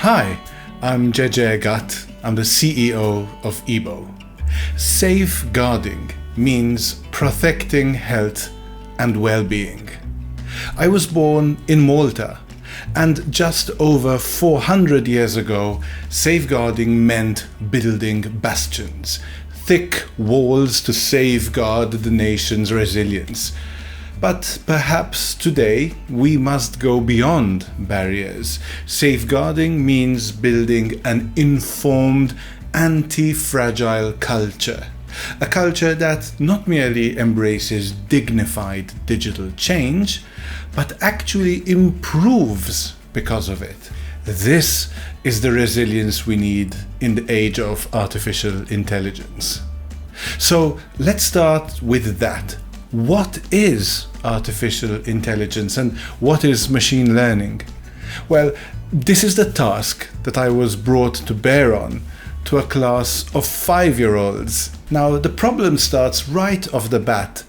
Hi, I'm Gege Gatt. I'm the CEO of EBO. Safeguarding means protecting health and well-being. I was born in Malta, and just over 400 years ago, safeguarding meant building bastions, thick walls to safeguard the nation's resilience. But perhaps today we must go beyond barriers. Safeguarding means building an informed, anti-fragile culture. A culture that not merely embraces dignified digital change, but actually improves because of it. This is the resilience we need in the age of artificial intelligence. So let's start with that. What is artificial intelligence and what is machine learning? Well, this is the task that I was brought to bear on to a class of 5-year-olds. Now, the problem starts right off the bat.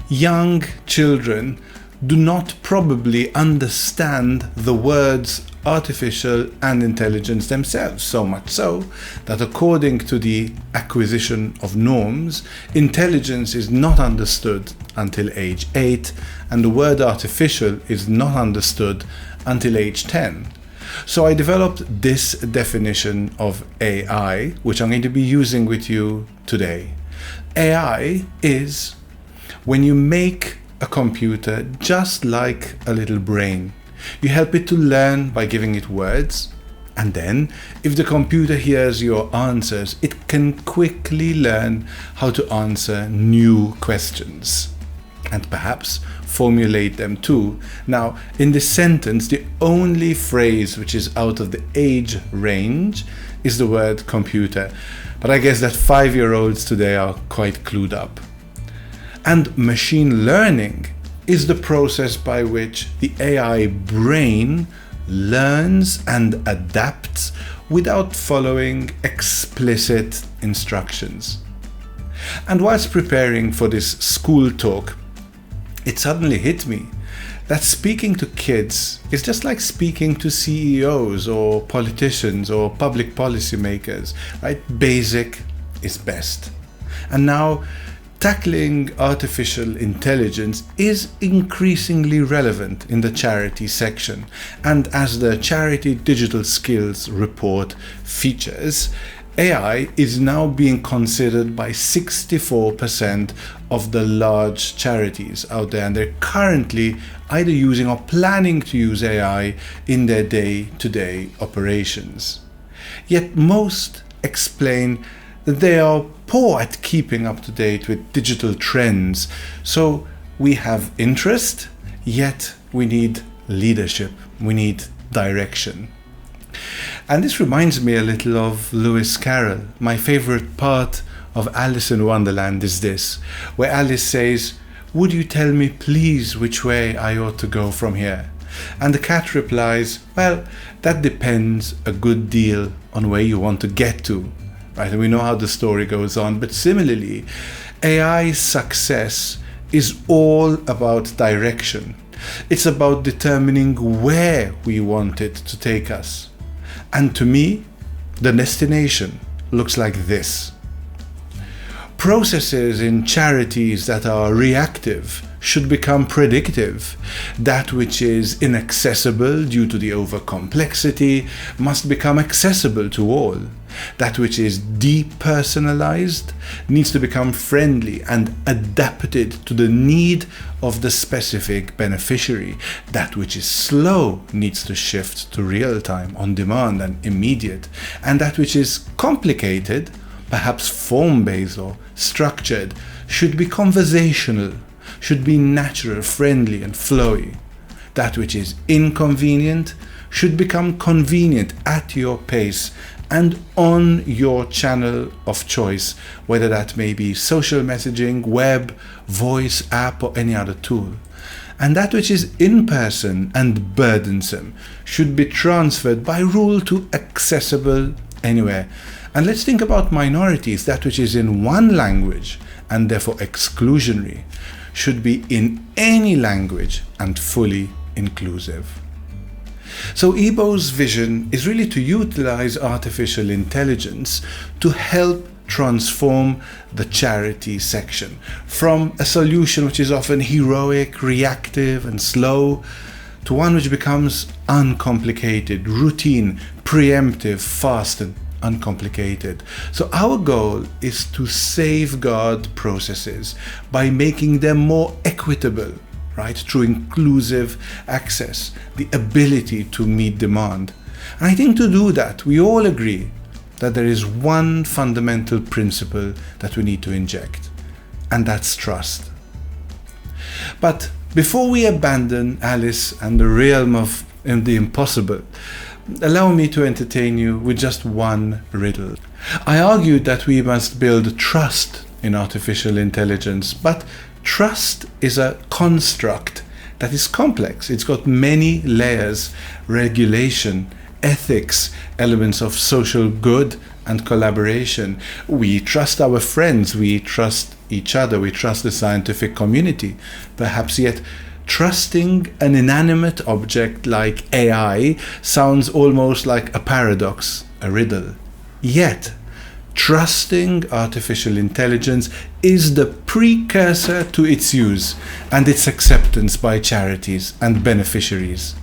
Young children do not probably understand the words artificial and intelligence themselves, so much so that according to the acquisition of norms, intelligence is not understood until age 8 and the word artificial is not understood until age 10. So I developed this definition of AI, which I'm going to be using with you today. AI is when you make a computer just like a little brain. You help it to learn by giving it words, and then if the computer hears your answers, it can quickly learn how to answer new questions and perhaps formulate them too. Now, in this sentence, the only phrase which is out of the age range is the word computer, but I guess that 5-year-olds today are quite clued up. And machine learning is the process by which the AI brain learns and adapts without following explicit instructions. And whilst preparing for this school talk, it suddenly hit me that speaking to kids is just like speaking to CEOs or politicians or public policy makers, right? Basic is best. And now, tackling artificial intelligence is increasingly relevant in the charity section, and as the Charity Digital Skills Report features, AI is now being considered by 64% of the large charities out there, and they're currently either using or planning to use AI in their day-to-day operations. Yet most explain that they are poor at keeping up to date with digital trends. So we have interest, yet we need leadership, we need direction. And this reminds me a little of Lewis Carroll. My favorite part of Alice in Wonderland is this, where Alice says, "Would you tell me please which way I ought to go from here?" And the cat replies, "Well, that depends a good deal on where you want to get to." Right, and we know how the story goes on, but similarly, AI's success is all about direction. It's about determining where we want it to take us. And to me, the destination looks like this. Processes in charities that are reactive should become predictive. That which is inaccessible due to the over-complexity must become accessible to all. That which is depersonalized needs to become friendly and adapted to the need of the specific beneficiary. That which is slow needs to shift to real-time, on demand and immediate. And that which is complicated, perhaps form-based or structured, should be conversational, should be natural, friendly and flowy. That which is inconvenient should become convenient at your pace and on your channel of choice, whether that may be social messaging, web, voice, app or any other tool. And that which is in-person and burdensome should be transferred by rule to accessible anywhere. And let's think about minorities. That which is in one language and therefore exclusionary should be in any language and fully inclusive. So EBO's vision is really to utilize artificial intelligence to help transform the charity section from a solution which is often heroic, reactive and slow to one which becomes uncomplicated, routine, preemptive, fast and uncomplicated. So our goal is to safeguard processes by making them more equitable, right, through inclusive access, the ability to meet demand. And I think to do that, we all agree that there is one fundamental principle that we need to inject, and that's trust. But before we abandon Alice and the realm of the impossible, allow me to entertain you with just one riddle. I argued that we must build trust in artificial intelligence, but trust is a construct that is complex. It's got many layers: regulation, ethics, elements of social good and collaboration. We trust our friends, we trust each other, we trust the scientific community. Perhaps yet trusting an inanimate object like AI sounds almost like a paradox, a riddle. Yet, trusting artificial intelligence is the precursor to its use and its acceptance by charities and beneficiaries.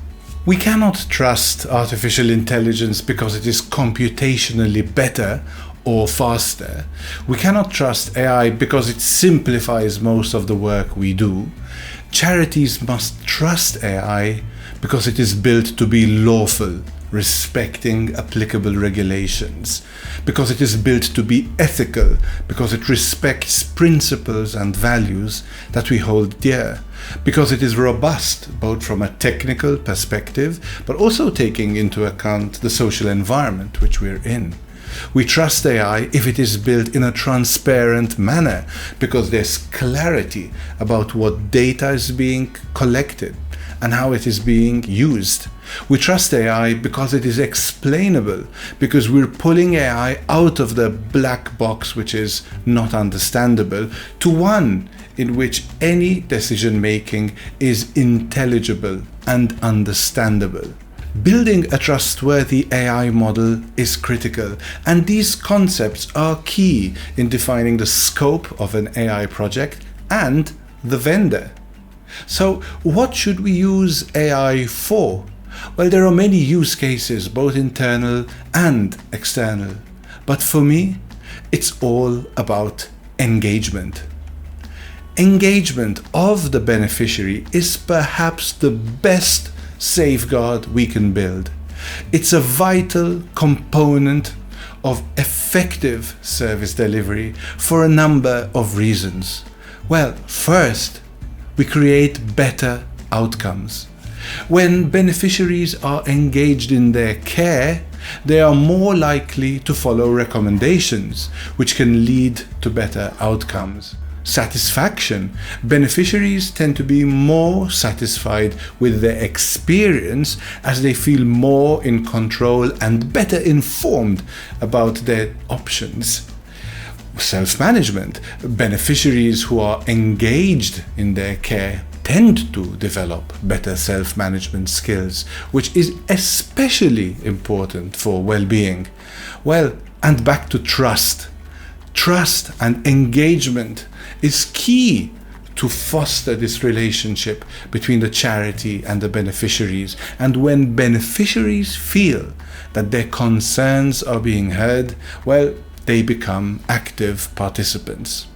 We cannot trust artificial intelligence because it is computationally better or faster. We cannot trust AI because it simplifies most of the work we do. Charities must trust AI because it is built to be lawful, respecting applicable regulations, because it is built to be ethical, because it respects principles and values that we hold dear, because it is robust both from a technical perspective but also taking into account the social environment which we're in. We trust AI if it is built in a transparent manner because there's clarity about what data is being collected and how it is being used. We trust AI because it is explainable, because we're pulling AI out of the black box which is not understandable to one in which any decision making is intelligible and understandable. Building a trustworthy AI model is critical, and these concepts are key in defining the scope of an AI project and the vendor. So, what should we use AI for? Well, there are many use cases, both internal and external. But for me, it's all about engagement. Engagement of the beneficiary is perhaps the best safeguard we can build. It's a vital component of effective service delivery for a number of reasons. Well, first, we create better outcomes. When beneficiaries are engaged in their care, they are more likely to follow recommendations, which can lead to better outcomes. Satisfaction. Beneficiaries tend to be more satisfied with their experience as they feel more in control and better informed about their options. Self-management. Beneficiaries who are engaged in their care tend to develop better self-management skills, which is especially important for well-being. Well, and back to trust. Trust and engagement is key to foster this relationship between the charity and the beneficiaries. And when beneficiaries feel that their concerns are being heard, well, they become active participants.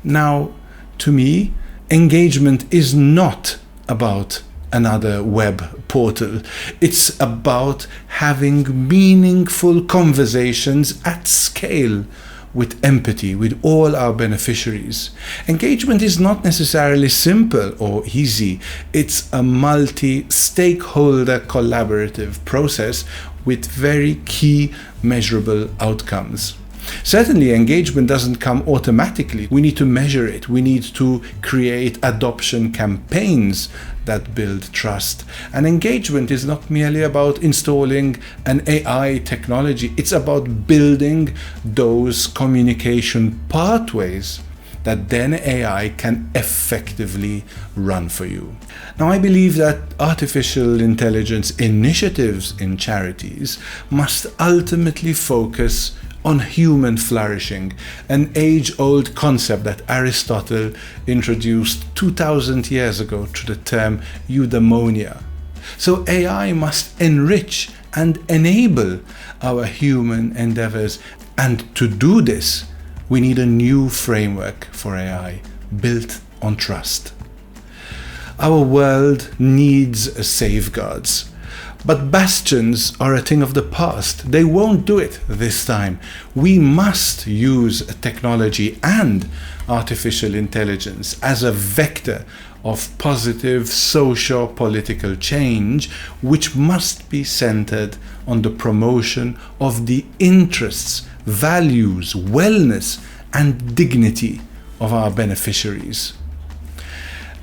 Now, to me, engagement is not about another web portal. It's about having meaningful conversations at scale with empathy with all our beneficiaries. Engagement is not necessarily simple or easy. It's a multi-stakeholder collaborative process with very key measurable outcomes. Certainly, engagement doesn't come automatically. We need to measure it. We need to create adoption campaigns that build trust. And engagement is not merely about installing an AI technology. It's about building those communication pathways that then AI can effectively run for you. Now, I believe that artificial intelligence initiatives in charities must ultimately focus on human flourishing, an age-old concept that Aristotle introduced 2000 years ago through the term eudaimonia. So AI must enrich and enable our human endeavors, and to do this, we need a new framework for AI built on trust. Our world needs safeguards. But bastions are a thing of the past. They won't do it this time. We must use technology and artificial intelligence as a vector of positive socio-political change, which must be centered on the promotion of the interests, values, wellness, and dignity of our beneficiaries.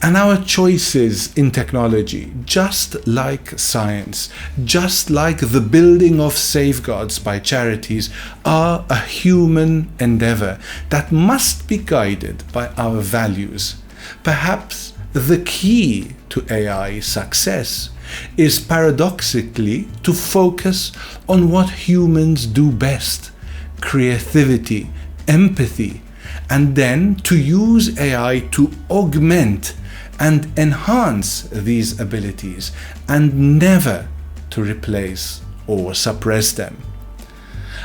And our choices in technology, just like science, just like the building of safeguards by charities, are a human endeavor that must be guided by our values. Perhaps the key to AI success is paradoxically to focus on what humans do best: creativity, empathy, and then to use AI to augment and enhance these abilities, and never to replace or suppress them.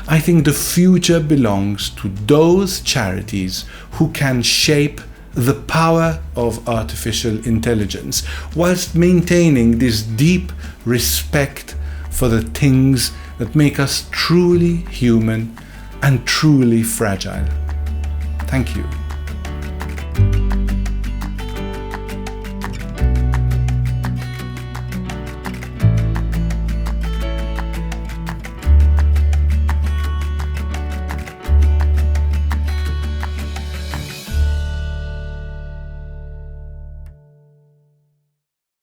I think the future belongs to those charities who can shape the power of artificial intelligence whilst maintaining this deep respect for the things that make us truly human and truly fragile. Thank you.